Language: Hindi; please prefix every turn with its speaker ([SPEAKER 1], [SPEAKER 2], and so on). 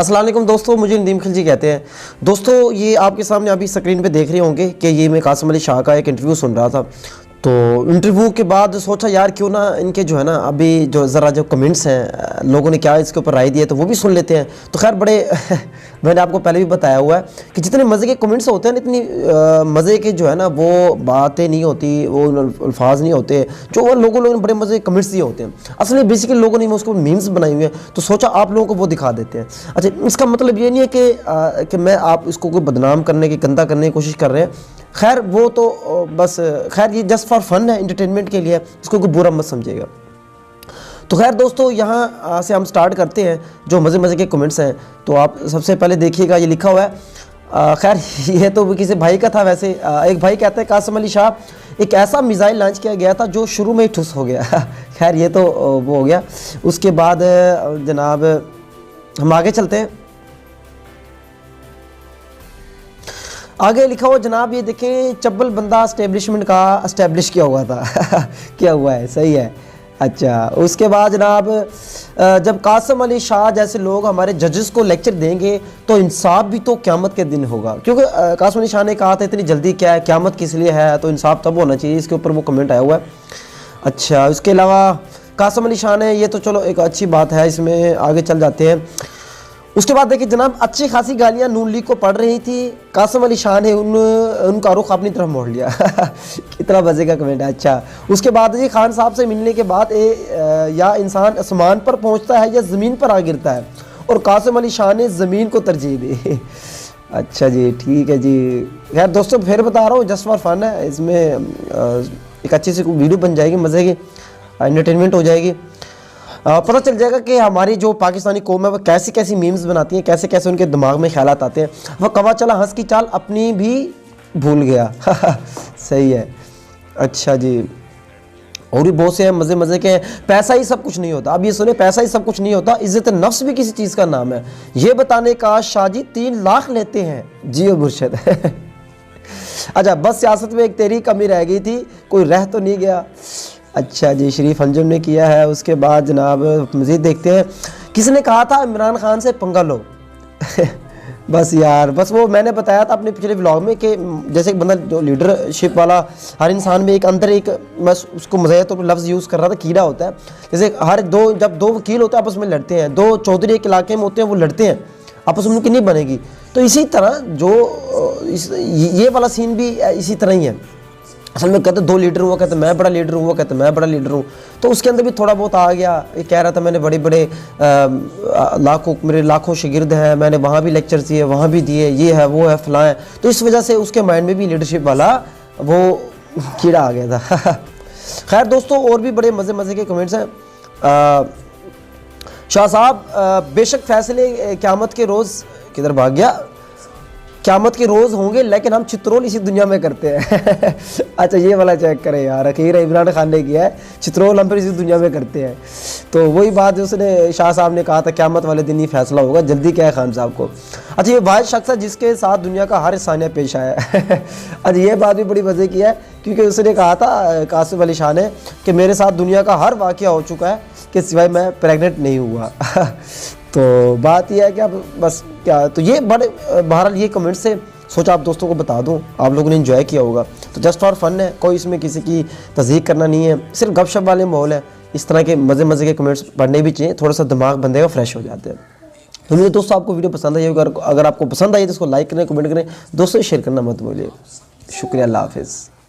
[SPEAKER 1] अस्सलाम वालेकुम दोस्तों, मुझे नदीम खिलजी कहते हैं। दोस्तों ये आपके सामने अभी स्क्रीन पे देख रहे होंगे कि ये मैं कासिम अली शाह का एक इंटरव्यू सुन रहा था। तो इंटरव्यू के बाद सोचा यार क्यों ना इनके जो है ना अभी जो ज़रा जो कमेंट्स हैं लोगों ने क्या इसके ऊपर राय दी है तो वो भी सुन लेते हैं। तो खैर बड़े मैंने आपको पहले भी बताया हुआ है कि जितने मज़े के कमेंट्स होते हैं इतनी मज़े के जो है ना वो बातें नहीं होती, वो अल्फाज नहीं होते जो वो लोगों ने बड़े मज़े के कमेंट्स दिए होते हैं। असल में बेसिकली लोगों ने उसको मीम्स बनाए हुए हैं, तो सोचा आप लोगों को वो दिखा देते हैं। अच्छा, इसका मतलब ये नहीं है कि मैं आप इसको कोई बदनाम करने की, गंदा करने की कोशिश कर रहे हैं। खैर वो तो बस खैर ये जस्ट फॉर फन है, इंटरटेनमेंट के लिए, इसको कोई बुरा मत समझिएगा। तो खैर दोस्तों यहाँ से हम स्टार्ट करते हैं जो मज़े के कमेंट्स हैं। तो आप सबसे पहले देखिएगा, ये लिखा हुआ है खैर ये तो किसी भाई का था। वैसे एक भाई कहते हैं कासिम अली शाह एक ऐसा मिसाइल लॉन्च किया गया था जो शुरू में ही ठुस हो गया। खैर ये तो वो हो गया। उसके बाद जनाब हम आगे चलते हैं। आगे लिखा हुआ जनाब ये देखें, चब्बल बंदा एस्टेब्लिशमेंट का एस्टेब्लिश किया हुआ था। क्या हुआ है, सही है। अच्छा, उसके बाद जनाब जब कासिम अली शाह जैसे लोग हमारे जजेस को लेक्चर देंगे तो इंसाफ भी तो क़यामत के दिन होगा। क्योंकि कासिम अली शाह ने कहा था इतनी जल्दी क्या है, क़यामत किस लिए है, तो इंसाफ तब होना चाहिए। इसके ऊपर वो कमेंट आया हुआ है। अच्छा, उसके अलावा कासिम अली शाह ने, ये तो चलो एक अच्छी बात है, इसमें आगे चल जाते हैं। उसके बाद देखिए जनाब अच्छी खासी गालियाँ नून लीग को पड़ रही थी, कासिम अली शाह ने उनका रुख अपनी तरफ मोड़ लिया। कितना मजे का कमेंट है। अच्छा, उसके बाद जी खान साहब से मिलने के बाद या इंसान आसमान पर पहुंचता है या ज़मीन पर आ गिरता है, और कासिम अली शाह ने ज़मीन को तरजीह दी। अच्छा जी, ठीक है जी। खैर दोस्तों फिर बता रहा हूँ, जस्ट फॉर फन है, इसमें एक अच्छी सी वीडियो बन जाएगी, मज़े की एंटरटेनमेंट हो जाएगी। पता चल जाएगा कि हमारी जो पाकिस्तानी कौम है वो कैसी कैसी मीम्स बनाती है, कैसे कैसे उनके दिमाग में ख्यालात आते हैं। वह कवा चला हंस की चाल अपनी भी भूल गया। सही है। अच्छा जी, और भी बहुत से हैं मज़े के। पैसा ही सब कुछ नहीं होता। अब ये सुने, पैसा ही सब कुछ नहीं होता, इज़्ज़त नफ्स भी किसी चीज़ का नाम है। ये बताने का शाहजी 3 लाख लेते हैं। जियो मुर्शद। अच्छा, बस सियासत में एक तेरी कमी रह गई थी, कोई रह तो नहीं गया। अच्छा जी, शरीफ अंजुम ने किया है। उसके बाद जनाब मज़ीद देखते हैं। किसने कहा था इमरान खान से पंगा लो? बस यार, बस वो मैंने बताया था अपने पिछले व्लॉग में कि जैसे एक बंदा जो लीडरशिप वाला, हर इंसान में एक अंदर एक, मैं उसको मज़े तो लफ्ज़ यूज़ कर रहा था, कीड़ा होता है। जैसे जब दो वकील होते हैं आपस में लड़ते हैं, 2 चौधरी एक इलाके में होते हैं, वो लड़ते हैं आपस में, उनकी नहीं बनेगी। तो इसी तरह जो ये वाला सीन भी इसी तरह ही है। असल में कहते 2 लीडर हुआ, कहते मैं बड़ा लीडर हूँ, वो कहते मैं बड़ा लीडर हूँ। तो उसके अंदर भी थोड़ा बहुत आ गया। ये कह रहा था मैंने बड़े मेरे लाखों शागिर्द हैं, मैंने वहाँ भी लेक्चर दिए, वहाँ भी दिए, ये है वो है फलां है। तो इस वजह से उसके माइंड में भी लीडरशिप वाला वो कीड़ा आ गया था। खैर दोस्तों और भी बड़े मज़े के कमेंट्स हैं। शाह साहब बेशक फैसले क़यामत के रोज़, किधर भाग गया, क़यामत के रोज़ होंगे लेकिन हम चित्रोल इसी दुनिया में करते हैं। अच्छा, ये वाला चेक करें यार, अखीर इमरान खान ने किया है, चित्रोल हम फिर इसी दुनिया में करते हैं। तो वही बात उसने, शाह साहब ने कहा था क़यामत वाले दिन ही फैसला होगा, जल्दी क्या है खान साहब को। अच्छा, ये वाहिद शख्स है जिसके साथ दुनिया का हर सानिया पेश आया है। अच्छा, ये बात भी बड़ी मज़े की है, क्योंकि उसने कहा था कासिम अली शाह ने कि मेरे साथ दुनिया का हर वाक़या हो चुका है कि सिवाय मैं प्रेगनेंट नहीं हुआ। तो बात यह है कि अब बस क्या, तो ये बड़े बहरहाल ये कमेंट से सोचा आप दोस्तों को बता दूं, आप लोगों ने एंजॉय किया होगा। तो जस्ट फॉर फन है, कोई इसमें किसी की तज़हीक करना नहीं है, सिर्फ गपशप वाले माहौल है। इस तरह के मज़े के कमेंट्स पढ़ने भी चाहिए, थोड़ा सा दिमाग बंदे का फ्रेश हो जाते हैं। तो मुझे दोस्तों आपको वीडियो पसंद आई होगी, अगर आपको पसंद आई तो इसको लाइक करें, कमेंट करें, दोस्तों शेयर करना मत भूलिए। शुक्रिया, अल्लाह हाफ़िज़।